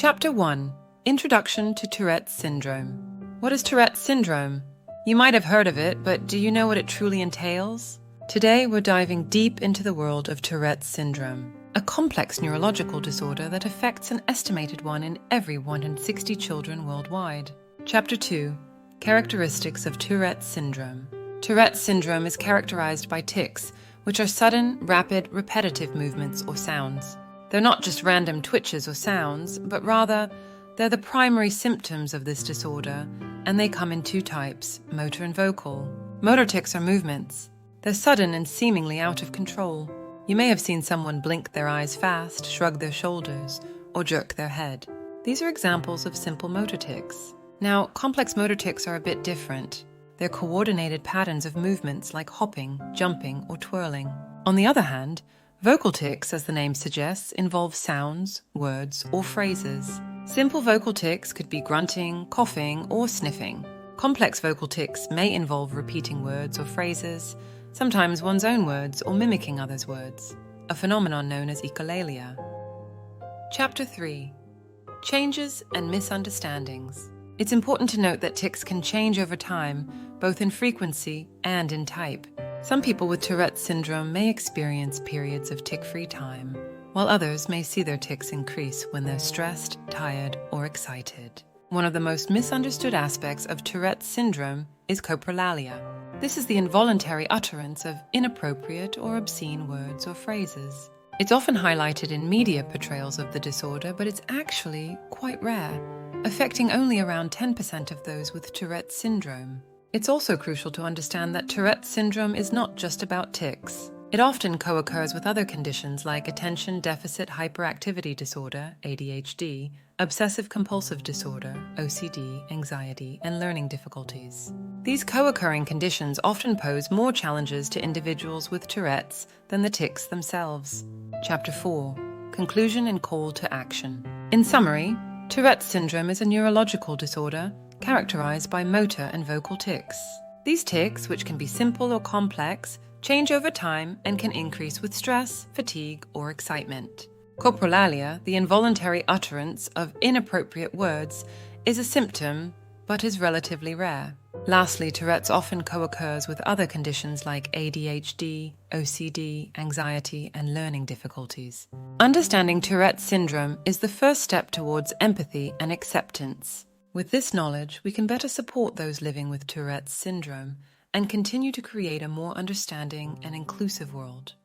Chapter 1. Introduction to Tourette Syndrome. What is Tourette Syndrome? You might have heard of it, but do you know what it truly entails? Today we're diving deep into the world of Tourette Syndrome, a complex neurological disorder that affects an estimated 1 in every 160 children worldwide. Chapter 2. Characteristics of Tourette Syndrome. Tourette Syndrome is characterized by tics, which are sudden, rapid, repetitive movements or sounds. They're not just random twitches or sounds, but rather, they're the primary symptoms of this disorder, and they come in 2 types, motor and vocal. Motor tics are movements. They're sudden and seemingly out of control. You may have seen someone blink their eyes fast, shrug their shoulders, or jerk their head. These are examples of simple motor tics. Now, complex motor tics are a bit different. They're coordinated patterns of movements like hopping, jumping, or twirling. On the other hand, vocal tics, as the name suggests, involve sounds, words, or phrases. Simple vocal tics could be grunting, coughing, or sniffing. Complex vocal tics may involve repeating words or phrases, sometimes one's own words or mimicking others' words, a phenomenon known as echolalia. Chapter 3. Changes and misunderstandings. It's important to note that tics can change over time, both in frequency and in type. Some people with Tourette syndrome may experience periods of tic-free time, while others may see their tics increase when they're stressed, tired, or excited. One of the most misunderstood aspects of Tourette syndrome is coprolalia. This is the involuntary utterance of inappropriate or obscene words or phrases. It's often highlighted in media portrayals of the disorder, but it's actually quite rare, affecting only around 10% of those with Tourette syndrome. It's also crucial to understand that Tourette syndrome is not just about tics. It often co-occurs with other conditions like attention deficit hyperactivity disorder, ADHD, obsessive-compulsive disorder, OCD, anxiety, and learning difficulties. These co-occurring conditions often pose more challenges to individuals with Tourette's than the tics themselves. Chapter 4. Conclusion and call to action. In summary, Tourette syndrome is a neurological disorder characterized by motor and vocal tics. These tics, which can be simple or complex, change over time and can increase with stress, fatigue, or excitement. Coprolalia, the involuntary utterance of inappropriate words, is a symptom, but is relatively rare. Lastly, Tourette's often co-occurs with other conditions like ADHD, OCD, anxiety, and learning difficulties. Understanding Tourette syndrome is the first step towards empathy and acceptance. With this knowledge, we can better support those living with Tourette syndrome and continue to create a more understanding and inclusive world.